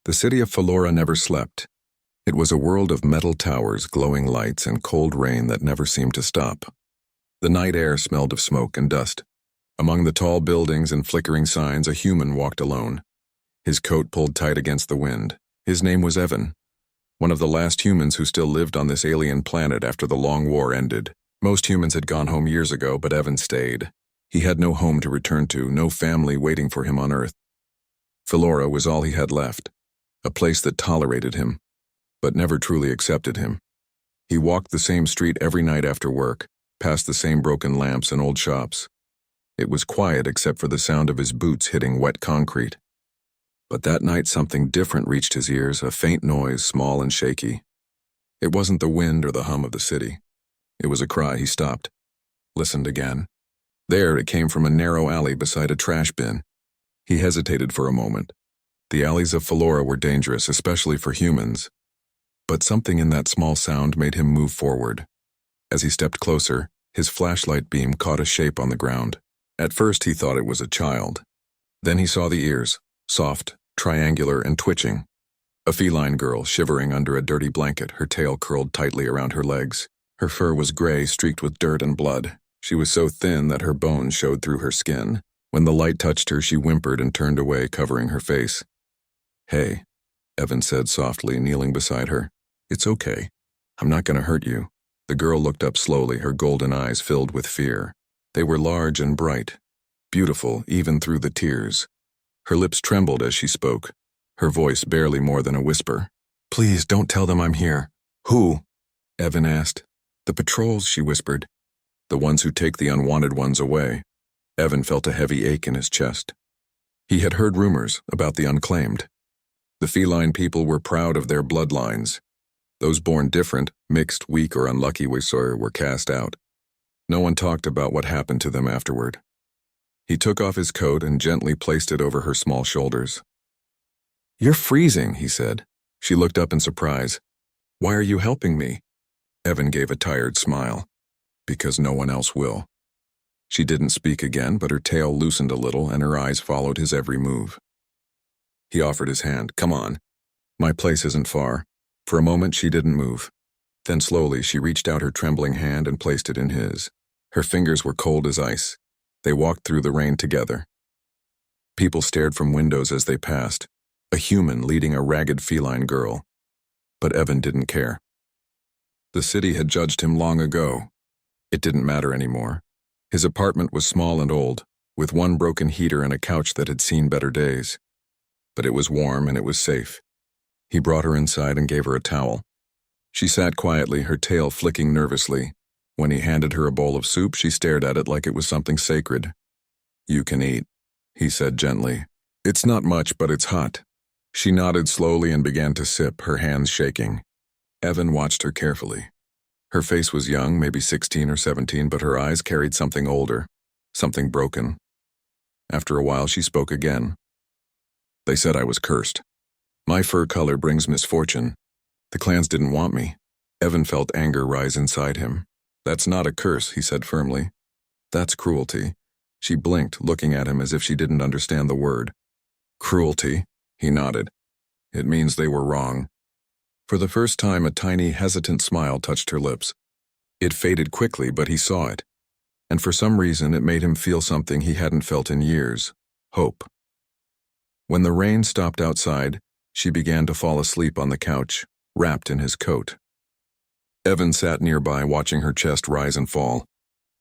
The city of Philora never slept. It was a world of metal towers, glowing lights, and cold rain that never seemed to stop. The night air smelled of smoke and dust. Among the tall buildings and flickering signs, a human walked alone. His coat pulled tight against the wind. His name was Evan, one of the last humans who still lived on this alien planet after the long war ended. Most humans had gone home years ago, but Evan stayed. He had no home to return to, no family waiting for him on Earth. Philora was all he had left, a place that tolerated him, but never truly accepted him. He walked the same street every night after work, past the same broken lamps and old shops. It was quiet except for the sound of his boots hitting wet concrete. But that night something different reached his ears, a faint noise, small and shaky. It wasn't the wind or the hum of the city. It was a cry. He stopped, listened again. There it came from a narrow alley beside a trash bin. He hesitated for a moment. The alleys of Philora were dangerous, especially for humans. But something in that small sound made him move forward. As he stepped closer, his flashlight beam caught a shape on the ground. At first he thought it was a child. Then he saw the ears, soft, triangular, and twitching. A feline girl shivering under a dirty blanket, her tail curled tightly around her legs. Her fur was gray, streaked with dirt and blood. She was so thin that her bones showed through her skin. When the light touched her, she whimpered and turned away, covering her face. "Hey," Evan said softly, kneeling beside her. "It's okay. I'm not going to hurt you." The girl looked up slowly, her golden eyes filled with fear. They were large and bright, beautiful even through the tears. Her lips trembled as she spoke, her voice barely more than a whisper. "Please don't tell them I'm here." "Who?" Evan asked. "The patrols," she whispered. "The ones who take the unwanted ones away." Evan felt a heavy ache in his chest. He had heard rumors about the unclaimed. The feline people were proud of their bloodlines. Those born different, mixed, weak, or unlucky were cast out. No one talked about what happened to them afterward. He took off his coat and gently placed it over her small shoulders. "You're freezing," he said. She looked up in surprise. "Why are you helping me?" Evan gave a tired smile. "Because no one else will." She didn't speak again, but her tail loosened a little and her eyes followed his every move. He offered his hand. "Come on. My place isn't far." For a moment she didn't move. Then slowly she reached out her trembling hand and placed it in his. Her fingers were cold as ice. They walked through the rain together. People stared from windows as they passed, a human leading a ragged feline girl. But Evan didn't care. The city had judged him long ago. It didn't matter anymore. His apartment was small and old, with one broken heater and a couch that had seen better days. But it was warm and it was safe. He brought her inside and gave her a towel. She sat quietly, her tail flicking nervously. When he handed her a bowl of soup, she stared at it like it was something sacred. "You can eat," he said gently. "It's not much, but it's hot." She nodded slowly and began to sip, her hands shaking. Evan watched her carefully. Her face was young, maybe 16 or 17, but her eyes carried something older, something broken. After a while, she spoke again. "They said I was cursed. My fur color brings misfortune. The clans didn't want me." Evan felt anger rise inside him. "That's not a curse," he said firmly. "That's cruelty." She blinked, looking at him as if she didn't understand the word. "Cruelty?" He nodded. "It means they were wrong." For the first time, a tiny, hesitant smile touched her lips. It faded quickly, but he saw it. And for some reason, it made him feel something he hadn't felt in years: hope. When the rain stopped outside, she began to fall asleep on the couch, wrapped in his coat. Evan sat nearby, watching her chest rise and fall.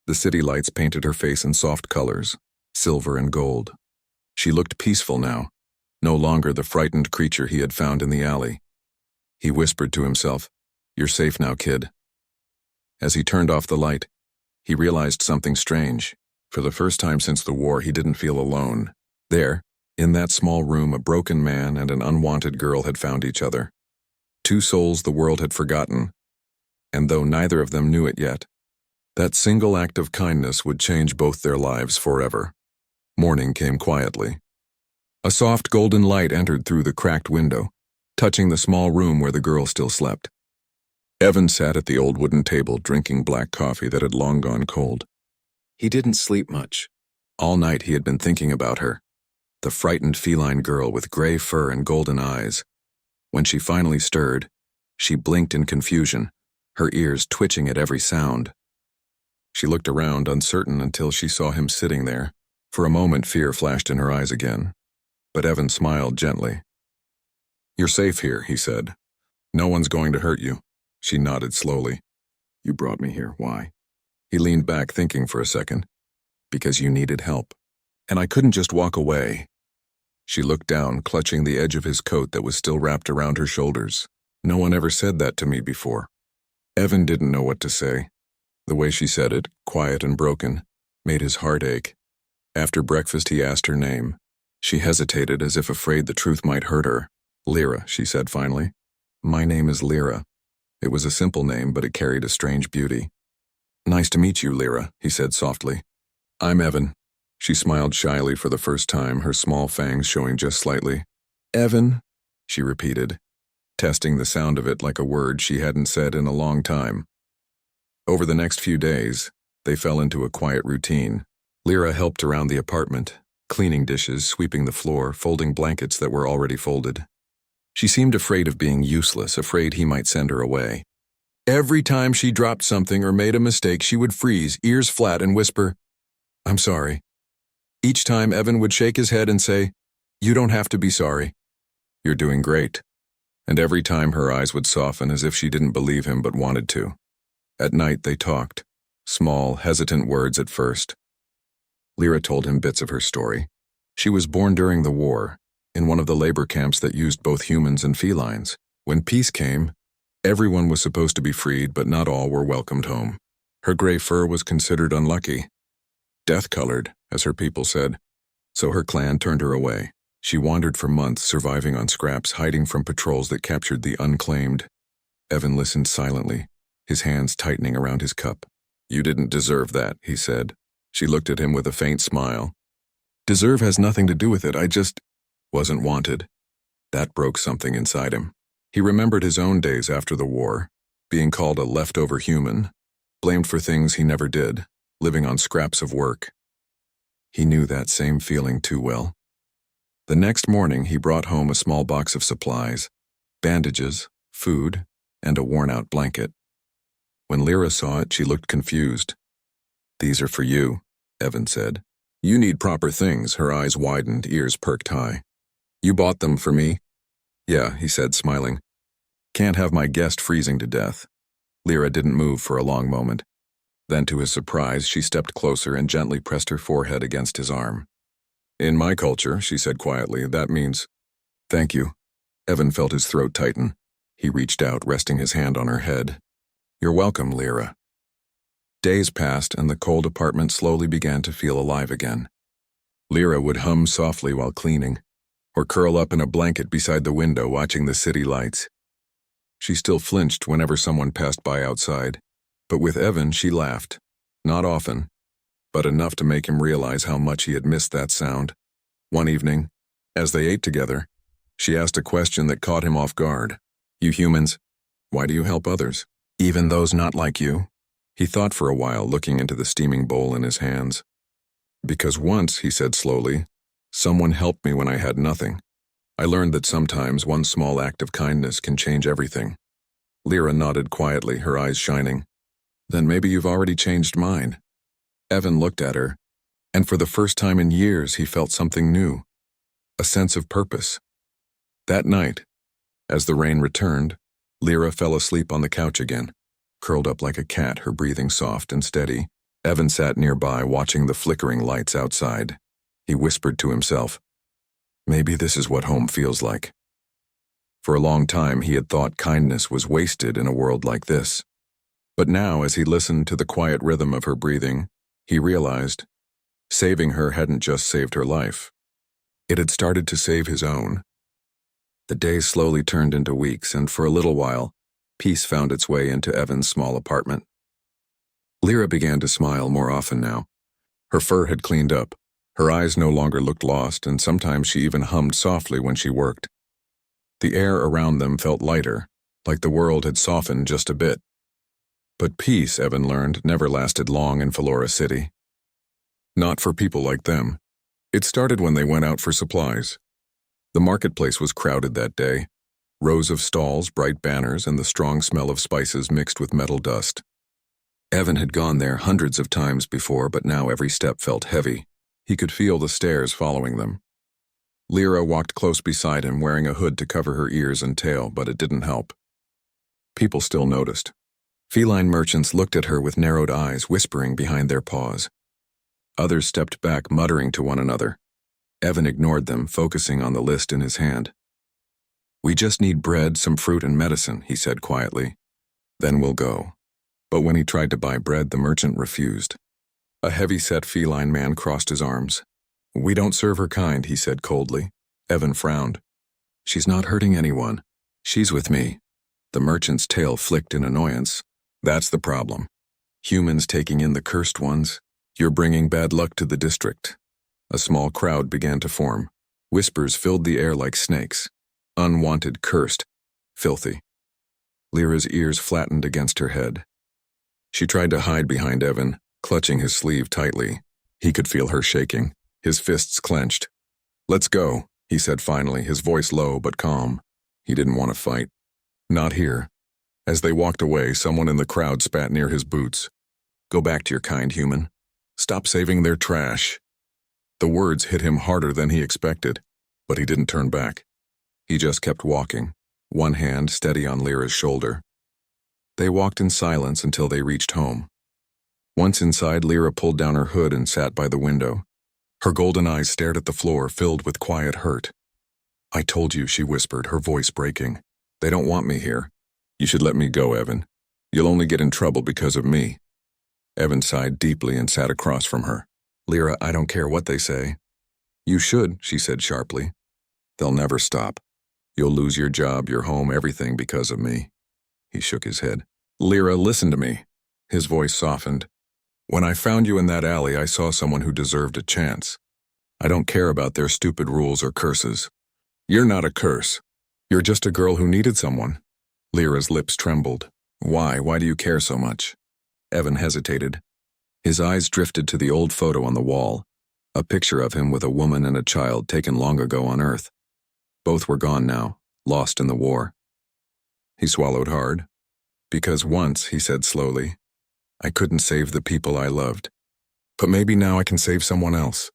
The city lights painted her face in soft colors, silver and gold. She looked peaceful now, no longer the frightened creature he had found in the alley. He whispered to himself, "You're safe now, kid." As he turned off the light, he realized something strange. For the first time since the war, he didn't feel alone. There, in that small room, a broken man and an unwanted girl had found each other. Two souls the world had forgotten, and though neither of them knew it yet, that single act of kindness would change both their lives forever. Morning came quietly. A soft golden light entered through the cracked window, touching the small room where the girl still slept. Evan sat at the old wooden table, drinking black coffee that had long gone cold. He didn't sleep much. All night he had been thinking about her. The frightened feline girl with gray fur and golden eyes, When she finally stirred, she blinked in confusion, her ears twitching at every sound. She looked around, uncertain, until she saw him sitting there. For a moment, fear flashed in her eyes again, but Evan smiled gently. "You're safe here," he said. "No one's going to hurt you." She nodded slowly. "You brought me here. Why?" He leaned back, thinking for a second. "Because you needed help. And I couldn't just walk away." She looked down, clutching the edge of his coat that was still wrapped around her shoulders. "No one ever said that to me before." Evan didn't know what to say. The way she said it, quiet and broken, made his heart ache. After breakfast, he asked her name. She hesitated, as if afraid the truth might hurt her. "Lyra," she said finally. "My name is Lyra." It was a simple name, but it carried a strange beauty. "Nice to meet you, Lyra," he said softly. "I'm Evan." She smiled shyly for the first time, her small fangs showing just slightly. "Evan," she repeated, testing the sound of it like a word she hadn't said in a long time. Over the next few days, they fell into a quiet routine. Lyra helped around the apartment, cleaning dishes, sweeping the floor, folding blankets that were already folded. She seemed afraid of being useless, afraid he might send her away. Every time she dropped something or made a mistake, she would freeze, ears flat, and whisper, "I'm sorry." Each time, Evan would shake his head and say, "You don't have to be sorry. You're doing great." And every time her eyes would soften, as if she didn't believe him but wanted to. At night they talked, small, hesitant words at first. Lyra told him bits of her story. She was born during the war, in one of the labor camps that used both humans and felines. When peace came, everyone was supposed to be freed, but not all were welcomed home. Her gray fur was considered unlucky. Death-colored, as her people said, so her clan turned her away. She wandered for months, surviving on scraps, hiding from patrols that captured the unclaimed. Evan listened silently, his hands tightening around his cup. "You didn't deserve that," he said. She looked at him with a faint smile. "Deserve has nothing to do with it. I just wasn't wanted." That broke something inside him. He remembered his own days after the war, being called a leftover human, blamed for things he never did, living on scraps of work. He knew that same feeling too well. The next morning, he brought home a small box of supplies, bandages, food, and a worn-out blanket. When Lyra saw it, she looked confused. "These are for you," Evan said. "You need proper things." Her eyes widened, ears perked high. "You bought them for me?" "Yeah," he said, smiling. "Can't have my guest freezing to death." Lyra didn't move for a long moment. Then, to his surprise, she stepped closer and gently pressed her forehead against his arm. "In my culture," she said quietly, "that means—" "Thank you." Evan felt his throat tighten. He reached out, resting his hand on her head. "You're welcome, Lyra." Days passed, and the cold apartment slowly began to feel alive again. Lyra would hum softly while cleaning, or curl up in a blanket beside the window watching the city lights. She still flinched whenever someone passed by outside, but with Evan she laughed. Not often, but enough to make him realize how much he had missed that sound. One evening, as they ate together, she asked a question that caught him off guard. "You humans, why do you help others? Even those not like you?" He thought for a while, looking into the steaming bowl in his hands. "Because once," he said slowly, "someone helped me when I had nothing. I learned that sometimes one small act of kindness can change everything." Lyra nodded quietly, her eyes shining. "Then maybe you've already changed mine." Evan looked at her, and for the first time in years he felt something new, a sense of purpose. That night, as the rain returned, Lyra fell asleep on the couch again, curled up like a cat, her breathing soft and steady. Evan sat nearby, watching the flickering lights outside. He whispered to himself, "Maybe this is what home feels like." For a long time he had thought kindness was wasted in a world like this. But now, as he listened to the quiet rhythm of her breathing, he realized saving her hadn't just saved her life. It had started to save his own. The days slowly turned into weeks, and for a little while, peace found its way into Evan's small apartment. Lyra began to smile more often now. Her fur had cleaned up. Her eyes no longer looked lost, and sometimes she even hummed softly when she worked. The air around them felt lighter, like the world had softened just a bit. But peace, Evan learned, never lasted long in Feline City. Not for people like them. It started when they went out for supplies. The marketplace was crowded that day. Rows of stalls, bright banners, and the strong smell of spices mixed with metal dust. Evan had gone there hundreds of times before, but now every step felt heavy. He could feel the stairs following them. Lyra walked close beside him, wearing a hood to cover her ears and tail, but it didn't help. People still noticed. Feline merchants looked at her with narrowed eyes, whispering behind their paws. Others stepped back, muttering to one another. Evan ignored them, focusing on the list in his hand. "We just need bread, some fruit, and medicine," he said quietly. "Then we'll go." But when he tried to buy bread, the merchant refused. A heavy-set feline man crossed his arms. "We don't serve her kind," he said coldly. Evan frowned. "She's not hurting anyone. She's with me." The merchant's tail flicked in annoyance. "That's the problem. Humans taking in the cursed ones. You're bringing bad luck to the district." A small crowd began to form. Whispers filled the air like snakes. Unwanted, cursed, filthy. Lyra's ears flattened against her head. She tried to hide behind Evan, clutching his sleeve tightly. He could feel her shaking, his fists clenched. "Let's go," he said finally, his voice low but calm. He didn't want to fight. Not here. As they walked away, someone in the crowd spat near his boots. "Go back to your kind, human. Stop saving their trash." The words hit him harder than he expected, but he didn't turn back. He just kept walking, one hand steady on Lyra's shoulder. They walked in silence until they reached home. Once inside, Lyra pulled down her hood and sat by the window. Her golden eyes stared at the floor, filled with quiet hurt. "I told you," she whispered, her voice breaking. "They don't want me here. You should let me go, Evan. You'll only get in trouble because of me." Evan sighed deeply and sat across from her. "Lyra, I don't care what they say." "You should," she said sharply. "They'll never stop. You'll lose your job, your home, everything because of me." He shook his head. "Lyra, listen to me." His voice softened. "When I found you in that alley, I saw someone who deserved a chance. I don't care about their stupid rules or curses. You're not a curse. You're just a girl who needed someone." Lyra's lips trembled. "Why? Why do you care so much?" Evan hesitated. His eyes drifted to the old photo on the wall, a picture of him with a woman and a child taken long ago on Earth. Both were gone now, lost in the war. He swallowed hard. "Because once," he said slowly, "I couldn't save the people I loved. But maybe now I can save someone else."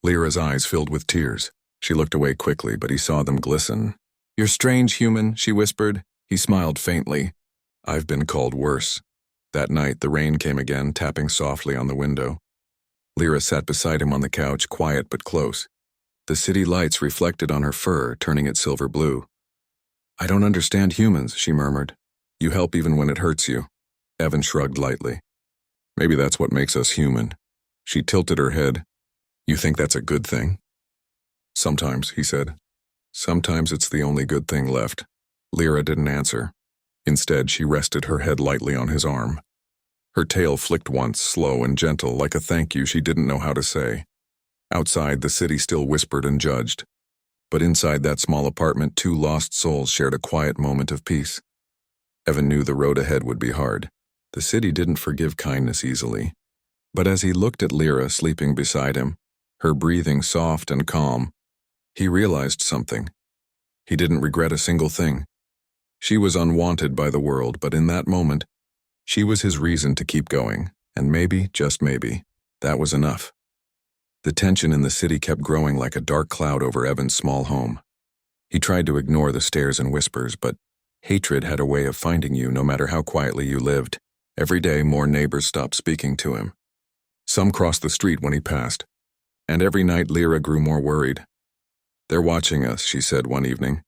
Lyra's eyes filled with tears. She looked away quickly, but he saw them glisten. "You're strange, human," she whispered. He smiled faintly. "I've been called worse." That night, the rain came again, tapping softly on the window. Lyra sat beside him on the couch, quiet but close. The city lights reflected on her fur, turning it silver blue. "I don't understand humans," she murmured. "You help even when it hurts you." Evan shrugged lightly. "Maybe that's what makes us human." She tilted her head. "You think that's a good thing?" "Sometimes," he said. "Sometimes it's the only good thing left." Lyra didn't answer. Instead, she rested her head lightly on his arm. Her tail flicked once, slow and gentle, like a thank you she didn't know how to say. Outside, the city still whispered and judged. But inside that small apartment, two lost souls shared a quiet moment of peace. Evan knew the road ahead would be hard. The city didn't forgive kindness easily. But as he looked at Lyra sleeping beside him, her breathing soft and calm, he realized something. He didn't regret a single thing. She was unwanted by the world, but in that moment, she was his reason to keep going, and maybe, just maybe, that was enough. The tension in the city kept growing like a dark cloud over Evan's small home. He tried to ignore the stares and whispers, but hatred had a way of finding you no matter how quietly you lived. Every day, more neighbors stopped speaking to him. Some crossed the street when he passed, and every night Lyra grew more worried. "They're watching us," she said one evening,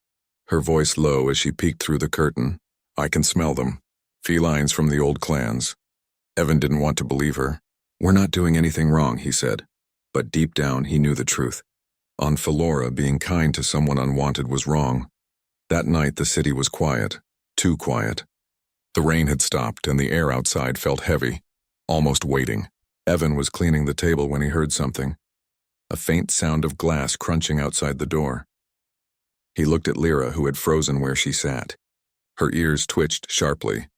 her voice low as she peeked through the curtain. "I can smell them. Felines from the old clans." Evan didn't want to believe her. "We're not doing anything wrong," he said. But deep down, he knew the truth. On Philora, being kind to someone unwanted was wrong. That night, the city was quiet. Too quiet. The rain had stopped, and the air outside felt heavy, almost waiting. Evan was cleaning the table when he heard something. A faint sound of glass crunching outside the door. He looked at Lyra, who had frozen where she sat. Her ears twitched sharply.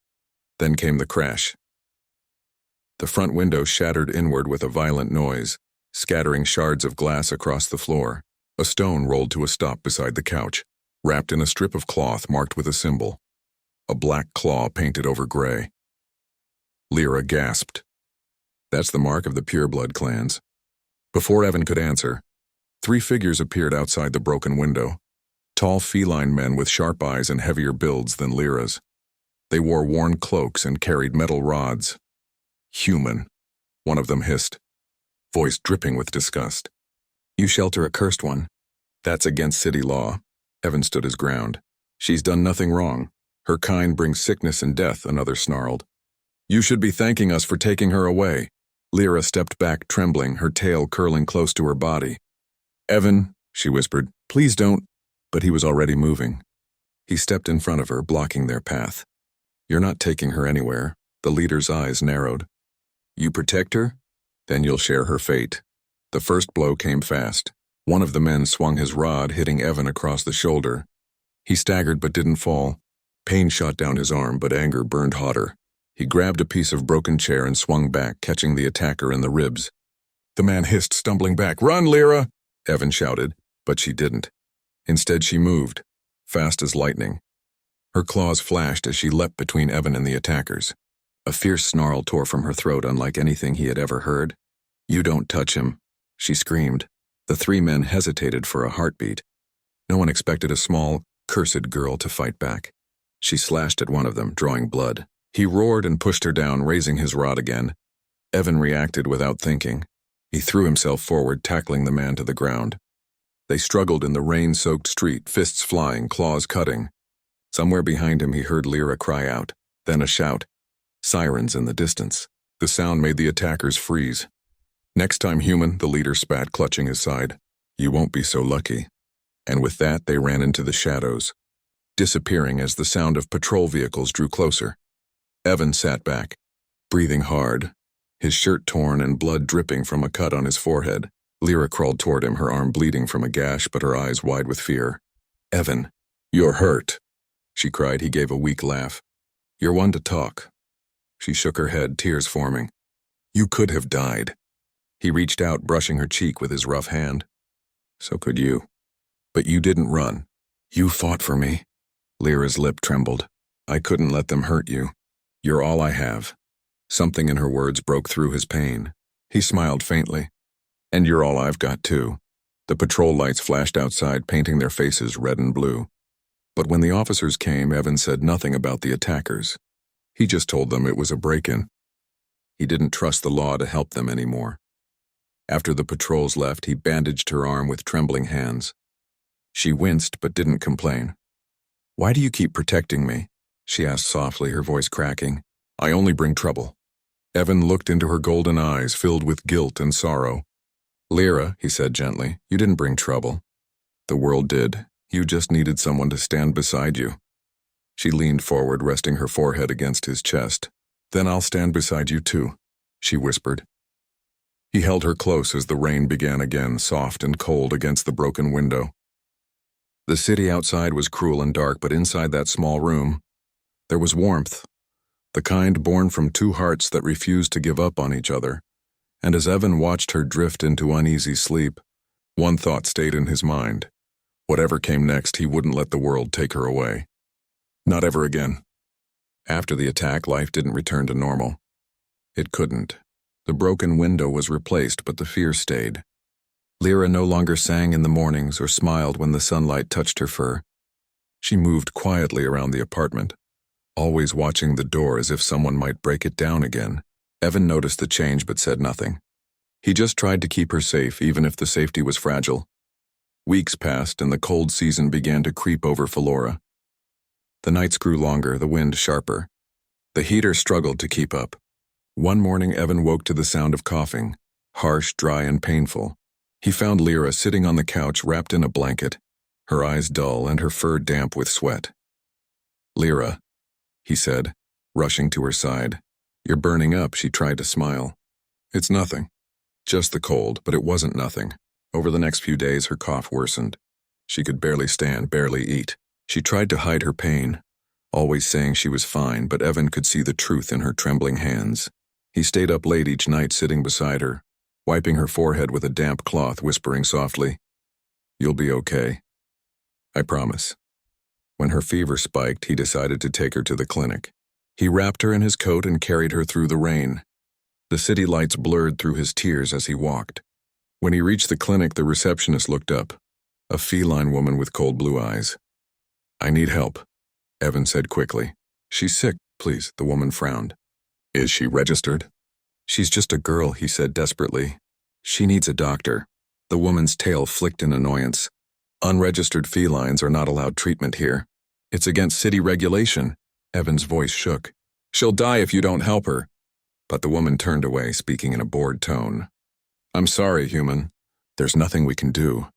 Then came the crash. The front window shattered inward with a violent noise, scattering shards of glass across the floor. A stone rolled to a stop beside the couch. wrapped in a strip of cloth marked with a symbol, a black claw painted over gray. Lyra gasped. That's the mark of the pureblood clans. Before Evan could answer, 3 figures appeared outside the broken window, tall feline men with sharp eyes and heavier builds than Lyra's. They wore worn cloaks and carried metal rods. Human, one of them hissed, voice dripping with disgust. You shelter a cursed one. That's against city law. Evan stood his ground. She's done nothing wrong. Her kind brings sickness and death, another snarled. You should be thanking us for taking her away. Lyra stepped back, trembling, her tail curling close to her body. Evan, she whispered, please don't. But he was already moving. He stepped in front of her, blocking their path. You're not taking her anywhere. The leader's eyes narrowed. You protect her? Then you'll share her fate. The first blow came fast. One of the men swung his rod, hitting Evan across the shoulder. He staggered but didn't fall. Pain shot down his arm, but anger burned hotter. He grabbed a piece of broken chair and swung back, catching the attacker in the ribs. The man hissed, stumbling back. Run, Lyra! Evan shouted, but she didn't. Instead, she moved, fast as lightning. Her claws flashed as she leapt between Evan and the attackers. A fierce snarl tore from her throat, unlike anything he had ever heard. You don't touch him, she screamed. The 3 men hesitated for a heartbeat. No one expected a small, cursed girl to fight back. She slashed at one of them, drawing blood. He roared and pushed her down, raising his rod again. Evan reacted without thinking. He threw himself forward, tackling the man to the ground. They struggled in the rain-soaked street, fists flying, claws cutting. Somewhere behind him he heard Lyra cry out, then a shout. Sirens in the distance. The sound made the attackers freeze. Next time, human, the leader spat, clutching his side. You won't be so lucky. And with that, they ran into the shadows, disappearing as the sound of patrol vehicles drew closer. Evan sat back, breathing hard, his shirt torn and blood dripping from a cut on his forehead. Lyra crawled toward him, her arm bleeding from a gash, but her eyes wide with fear. Evan, you're hurt, she cried. He gave a weak laugh. You're one to talk. She shook her head, tears forming. You could have died. He reached out, brushing her cheek with his rough hand. So could you. But you didn't run. You fought for me. Lyra's lip trembled. I couldn't let them hurt you. You're all I have. Something in her words broke through his pain. He smiled faintly. And you're all I've got, too. The patrol lights flashed outside, painting their faces red and blue. But when the officers came, Evan said nothing about the attackers. He just told them it was a break-in. He didn't trust the law to help them anymore. After the patrols left, he bandaged her arm with trembling hands. She winced but didn't complain. Why do you keep protecting me? She asked softly, her voice cracking. I only bring trouble. Evan looked into her golden eyes, filled with guilt and sorrow. Lyra, he said gently, you didn't bring trouble. The world did. You just needed someone to stand beside you. She leaned forward, resting her forehead against his chest. Then I'll stand beside you too, she whispered. He held her close as the rain began again, soft and cold against the broken window. The city outside was cruel and dark, but inside that small room, there was warmth, the kind born from 2 hearts that refused to give up on each other. And as Evan watched her drift into uneasy sleep, one thought stayed in his mind. Whatever came next, he wouldn't let the world take her away. Not ever again. After the attack, life didn't return to normal. It couldn't. The broken window was replaced, but the fear stayed. Lyra no longer sang in the mornings or smiled when the sunlight touched her fur. She moved quietly around the apartment, always watching the door as if someone might break it down again. Evan noticed the change but said nothing. He just tried to keep her safe, even if the safety was fragile. Weeks passed and the cold season began to creep over Philora. The nights grew longer, the wind sharper. The heater struggled to keep up. One morning, Evan woke to the sound of coughing, harsh, dry, and painful. He found Lyra sitting on the couch, wrapped in a blanket, her eyes dull and her fur damp with sweat. Lyra, he said, rushing to her side. You're burning up, she tried to smile. It's nothing. Just the cold, but it wasn't nothing. Over the next few days, her cough worsened. She could barely stand, barely eat. She tried to hide her pain, always saying she was fine, but Evan could see the truth in her trembling hands. He stayed up late each night, sitting beside her, wiping her forehead with a damp cloth, whispering softly, "You'll be okay. I promise." When her fever spiked, he decided to take her to the clinic. He wrapped her in his coat and carried her through the rain. The city lights blurred through his tears as he walked. When he reached the clinic, the receptionist looked up, a feline woman with cold blue eyes. "I need help," Evan said quickly. "She's sick, please," the woman frowned. "Is she registered?" "She's just a girl," he said desperately. "She needs a doctor." The woman's tail flicked in annoyance. "Unregistered felines are not allowed treatment here. It's against city regulation." Evan's voice shook. "She'll die if you don't help her." But the woman turned away, speaking in a bored tone. "I'm sorry, human. There's nothing we can do."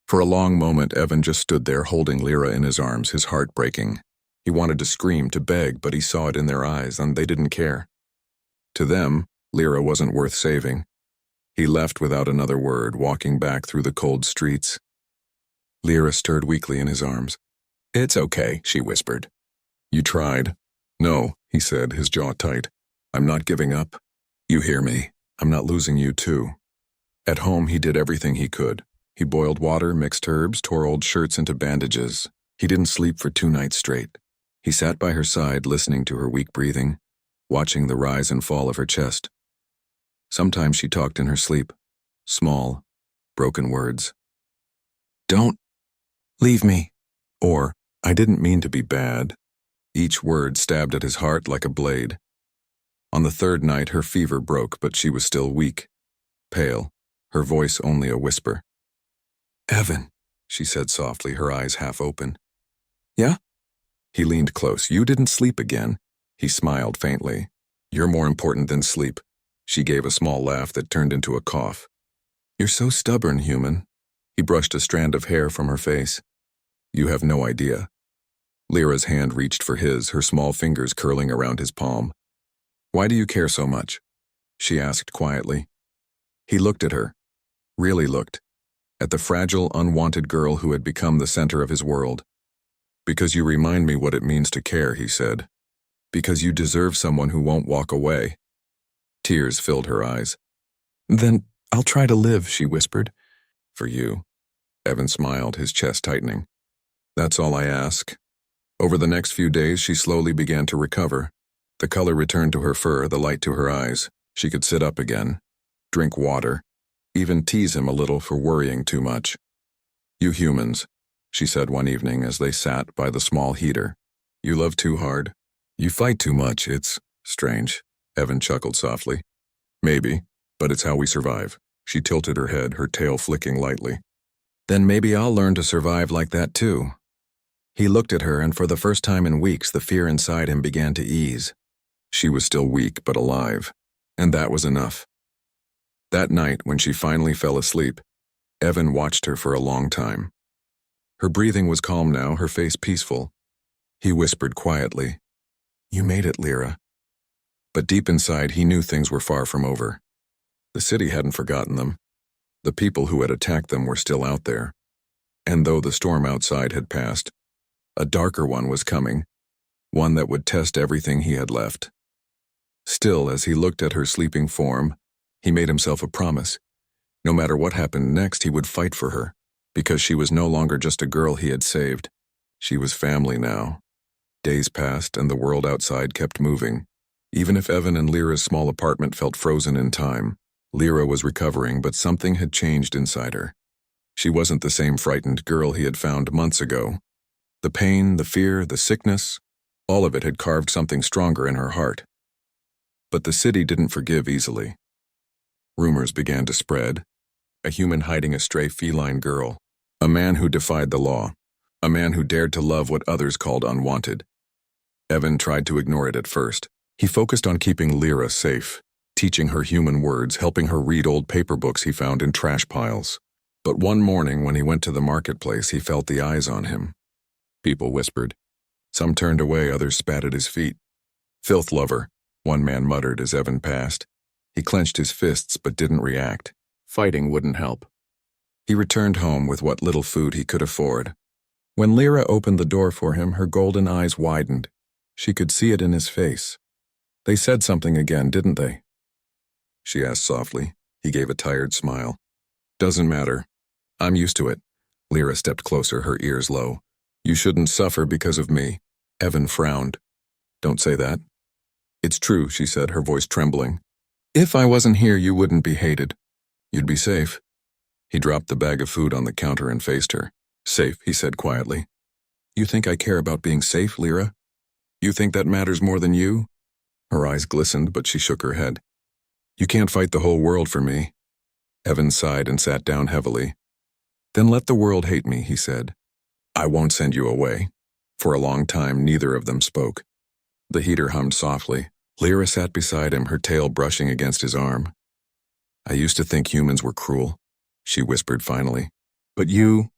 For a long moment, Evan just stood there holding Lyra in his arms, his heart breaking. He wanted to scream, to beg, but he saw it in their eyes, and they didn't care. To them, Lyra wasn't worth saving. He left without another word, walking back through the cold streets. Lyra stirred weakly in his arms. "It's okay," she whispered. "You tried." "No," he said, his jaw tight. "I'm not giving up. You hear me? I'm not losing you, too." At home, he did everything he could. He boiled water, mixed herbs, tore old shirts into bandages. He didn't sleep for 2 nights straight. He sat by her side, listening to her weak breathing, watching the rise and fall of her chest. Sometimes she talked in her sleep, small, broken words. "Don't leave me," or "I didn't mean to be bad." Each word stabbed at his heart like a blade. On the 3rd night, her fever broke, but she was still weak, pale, her voice only a whisper. "Evan," she said softly, her eyes half open. "Yeah?" He leaned close. "You didn't sleep again." He smiled faintly. "You're more important than sleep." She gave a small laugh that turned into a cough. "You're so stubborn, human." He brushed a strand of hair from her face. "You have no idea." Lyra's hand reached for his, her small fingers curling around his palm. "Why do you care so much?" she asked quietly. He looked at her, really looked, at the fragile, unwanted girl who had become the center of his world. "Because you remind me what it means to care," he said. "Because you deserve someone who won't walk away." Tears filled her eyes. "Then I'll try to live," she whispered. "For you." Evan smiled, his chest tightening. "That's all I ask." Over the next few days, she slowly began to recover. The color returned to her fur, the light to her eyes. She could sit up again, drink water, even tease him a little for worrying too much. "You humans," she said one evening as they sat by the small heater. "You love too hard. You fight too much. It's strange." Evan chuckled softly. "Maybe, but it's how we survive." She tilted her head, her tail flicking lightly. "Then maybe I'll learn to survive like that too." He looked at her, and for the first time in weeks, the fear inside him began to ease. She was still weak but alive, and that was enough. That night, when she finally fell asleep, Evan watched her for a long time. Her breathing was calm now, her face peaceful. He whispered quietly, "You made it, Lyra." But deep inside, he knew things were far from over. The city hadn't forgotten them. The people who had attacked them were still out there. And though the storm outside had passed, a darker one was coming, one that would test everything he had left. Still, as he looked at her sleeping form, he made himself a promise. No matter what happened next, he would fight for her, because she was no longer just a girl he had saved. She was family now. Days passed, and the world outside kept moving. Even if Evan and Lyra's small apartment felt frozen in time, Lyra was recovering, but something had changed inside her. She wasn't the same frightened girl he had found months ago. The pain, the fear, the sickness, all of it had carved something stronger in her heart. But the city didn't forgive easily. Rumors began to spread. A human hiding a stray feline girl. A man who defied the law. A man who dared to love what others called unwanted. Evan tried to ignore it at first. He focused on keeping Lyra safe, teaching her human words, helping her read old paper books he found in trash piles. But one morning when he went to the marketplace, he felt the eyes on him. People whispered. Some turned away, others spat at his feet. "Filth lover," one man muttered as Evan passed. He clenched his fists but didn't react. Fighting wouldn't help. He returned home with what little food he could afford. When Lyra opened the door for him, her golden eyes widened. She could see it in his face. "They said something again, didn't they?" she asked softly. He gave a tired smile. "Doesn't matter. I'm used to it." Lyra stepped closer, her ears low. You shouldn't suffer because of me. Evan frowned. Don't say that. It's true, she said, her voice trembling. If I wasn't here, you wouldn't be hated. You'd be safe. He dropped the bag of food on the counter and faced her. Safe, he said quietly. You think I care about being safe, Lyra? You think that matters more than you? Her eyes glistened, but she shook her head. You can't fight the whole world for me. Evan sighed and sat down heavily. Then let the world hate me, he said. I won't send you away. For a long time, neither of them spoke. The heater hummed softly. Lyra sat beside him, her tail brushing against his arm. I used to think humans were cruel, she whispered finally. But you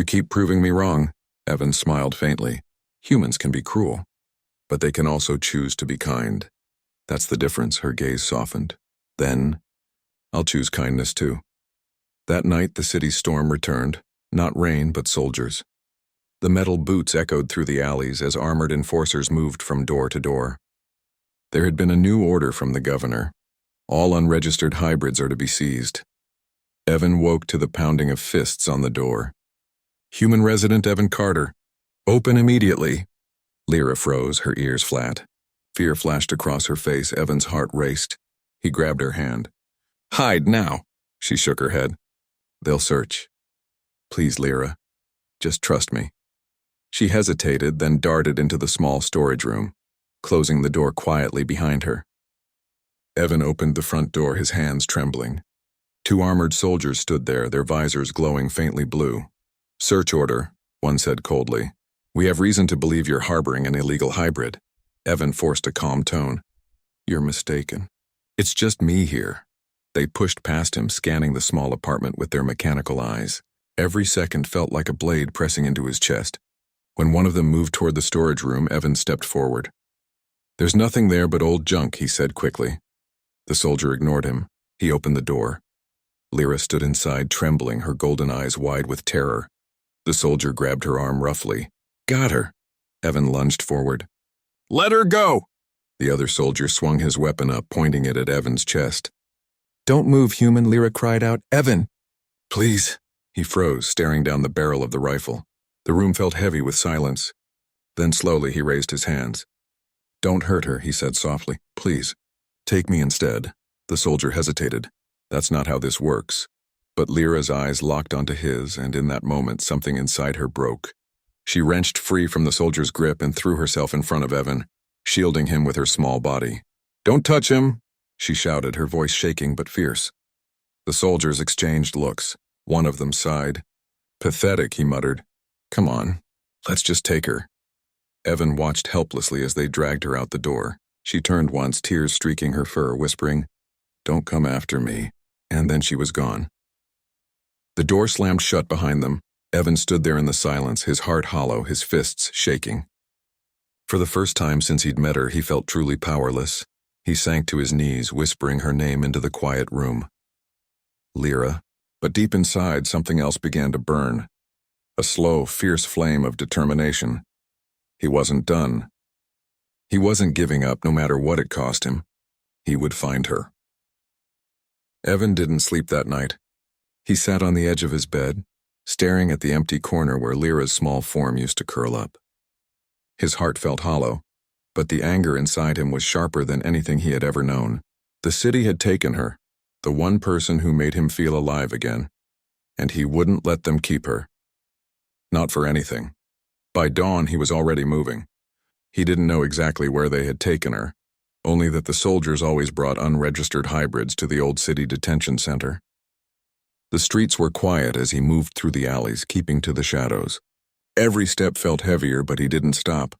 keep proving me wrong. Evan smiled faintly. Humans can be cruel, but they can also choose to be kind. That's the difference, her gaze softened. Then, I'll choose kindness too. That night, the city's storm returned. Not rain, but soldiers. The metal boots echoed through the alleys as armored enforcers moved from door to door. There had been a new order from the governor. All unregistered hybrids are to be seized. Evan woke to the pounding of fists on the door. Human resident Evan Carter. Open immediately. Lyra froze, her ears flat. Fear flashed across her face. Evan's heart raced. He grabbed her hand. Hide now. She shook her head. They'll search. Please, Lyra. Just trust me. She hesitated, then darted into the small storage room, closing the door quietly behind her. Evan opened the front door, his hands trembling. 2 armored soldiers stood there, their visors glowing faintly blue. Search order, one said coldly. We have reason to believe you're harboring an illegal hybrid. Evan forced a calm tone. You're mistaken. It's just me here. They pushed past him, scanning the small apartment with their mechanical eyes. Every second felt like a blade pressing into his chest. When one of them moved toward the storage room, Evan stepped forward. There's nothing there but old junk, he said quickly. The soldier ignored him. He opened the door. Lyra stood inside, trembling, her golden eyes wide with terror. The soldier grabbed her arm roughly. Got her. Evan lunged forward. Let her go! The other soldier swung his weapon up, pointing it at Evan's chest. Don't move, human, Lyra cried out. Evan! Please. He froze, staring down the barrel of the rifle. The room felt heavy with silence. Then slowly he raised his hands. Don't hurt her, he said softly. Please. Take me instead. The soldier hesitated. That's not how this works. But Lyra's eyes locked onto his, and in that moment something inside her broke. She wrenched free from the soldier's grip and threw herself in front of Evan, shielding him with her small body. Don't touch him, she shouted, her voice shaking but fierce. The soldiers exchanged looks. One of them sighed. Pathetic, he muttered. Come on, let's just take her. Evan watched helplessly as they dragged her out the door. She turned once, tears streaking her fur, whispering, Don't come after me. And then she was gone. The door slammed shut behind them. Evan stood there in the silence, his heart hollow, his fists shaking. For the first time since he'd met her, he felt truly powerless. He sank to his knees, whispering her name into the quiet room. Lyra. But deep inside, something else began to burn. A slow, fierce flame of determination. He wasn't done. He wasn't giving up, no matter what it cost him. He would find her. Evan didn't sleep that night. He sat on the edge of his bed, staring at the empty corner where Lyra's small form used to curl up. His heart felt hollow, but the anger inside him was sharper than anything he had ever known. The city had taken her, the one person who made him feel alive again, and he wouldn't let them keep her. Not for anything. By dawn, he was already moving. He didn't know exactly where they had taken her, only that the soldiers always brought unregistered hybrids to the old city detention center. The streets were quiet as he moved through the alleys, keeping to the shadows. Every step felt heavier, but he didn't stop.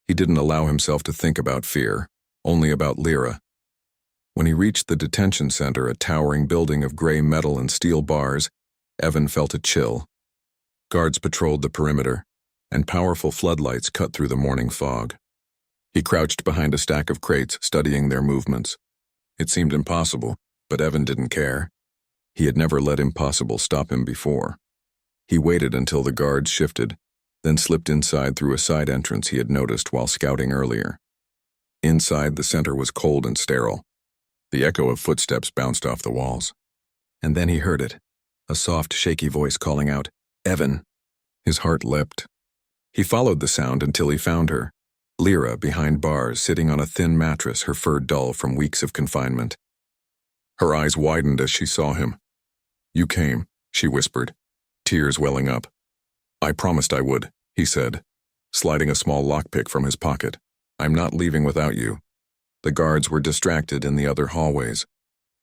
He didn't allow himself to think about fear, only about Lyra. When he reached the detention center, a towering building of gray metal and steel bars, Evan felt a chill. Guards patrolled the perimeter, and powerful floodlights cut through the morning fog. He crouched behind a stack of crates, studying their movements. It seemed impossible, but Evan didn't care. He had never let impossible stop him before. He waited until the guards shifted, then slipped inside through a side entrance he had noticed while scouting earlier. Inside, the center was cold and sterile. The echo of footsteps bounced off the walls. And then he heard it, a soft, shaky voice calling out, Evan. His heart leapt. He followed the sound until he found her, Lyra behind bars, sitting on a thin mattress, her fur dull from weeks of confinement. Her eyes widened as she saw him. "You came," she whispered, tears welling up. "I promised I would," he said, sliding a small lockpick from his pocket. "I'm not leaving without you." The guards were distracted in the other hallways.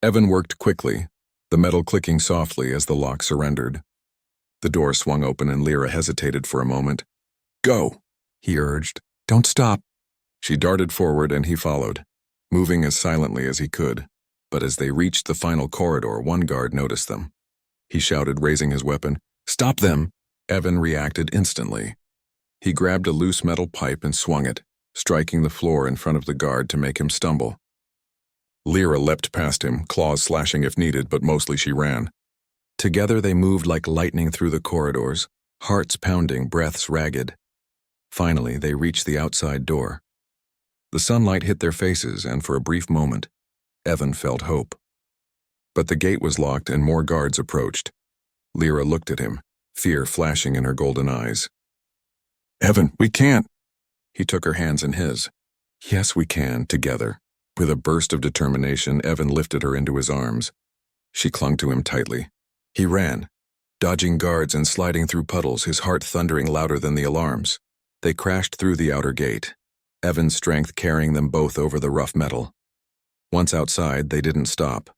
Evan worked quickly, the metal clicking softly as the lock surrendered. The door swung open and Lyra hesitated for a moment. "Go," he urged. "Don't stop." She darted forward and he followed, moving as silently as he could. But as they reached the final corridor, one guard noticed them. He shouted, raising his weapon, "Stop them!" Evan reacted instantly. He grabbed a loose metal pipe and swung it, striking the floor in front of the guard to make him stumble. Lyra leapt past him, claws slashing if needed, but mostly she ran. Together they moved like lightning through the corridors, hearts pounding, breaths ragged. Finally, they reached the outside door. The sunlight hit their faces, and for a brief moment, Evan felt hope. But the gate was locked and more guards approached. Lyra looked at him, fear flashing in her golden eyes. "Evan, we can't." He took her hands in his. "Yes, we can, together." With a burst of determination, Evan lifted her into his arms. She clung to him tightly. He ran, dodging guards and sliding through puddles, his heart thundering louder than the alarms. They crashed through the outer gate, Evan's strength carrying them both over the rough metal. Once outside, they didn't stop.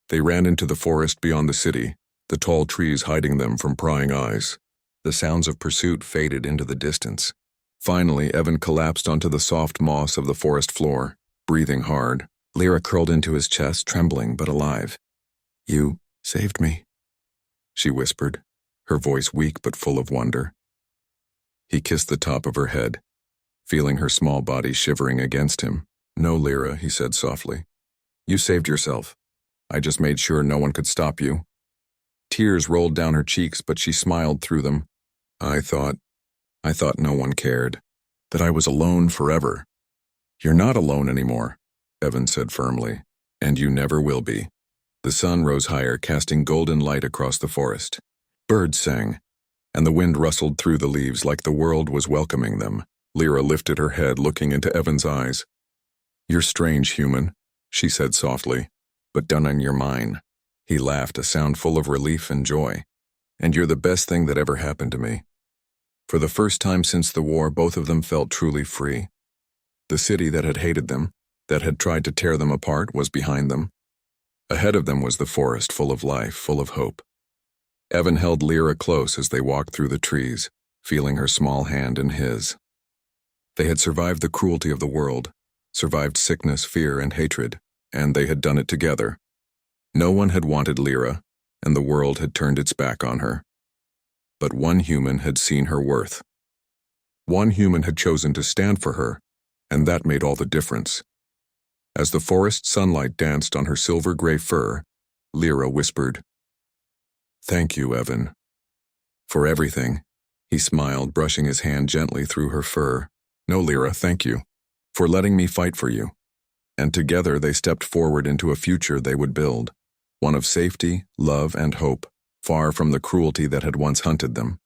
They ran into the forest beyond the city, the tall trees hiding them from prying eyes. The sounds of pursuit faded into the distance. Finally, Evan collapsed onto the soft moss of the forest floor, breathing hard. Lyra curled into his chest, trembling but alive. "You saved me," she whispered, her voice weak but full of wonder. He kissed the top of her head, feeling her small body shivering against him. "No, Lyra," he said softly. "You saved yourself. I just made sure no one could stop you." Tears rolled down her cheeks, but she smiled through them. I thought no one cared, that I was alone forever." "You're not alone anymore," Evan said firmly, "and you never will be." The sun rose higher, casting golden light across the forest. Birds sang, and the wind rustled through the leaves like the world was welcoming them. Lyra lifted her head, looking into Evan's eyes. "You're strange, human," she said softly, "but done on your mind." He laughed, a sound full of relief and joy. "And you're the best thing that ever happened to me." For the first time since the war, both of them felt truly free. The city that had hated them, that had tried to tear them apart, was behind them. Ahead of them was the forest, full of life, full of hope. Evan held Lyra close as they walked through the trees, feeling her small hand in his. They had survived the cruelty of the world, survived sickness, fear, and hatred, and they had done it together. No one had wanted Lyra, and the world had turned its back on her. But one human had seen her worth. One human had chosen to stand for her, and that made all the difference. As the forest sunlight danced on her silver-gray fur, Lyra whispered, "Thank you, Evan." "For everything," he smiled, brushing his hand gently through her fur. "No, Lyra, thank you. For letting me fight for you." And together they stepped forward into a future they would build, one of safety, love, and hope, far from the cruelty that had once hunted them.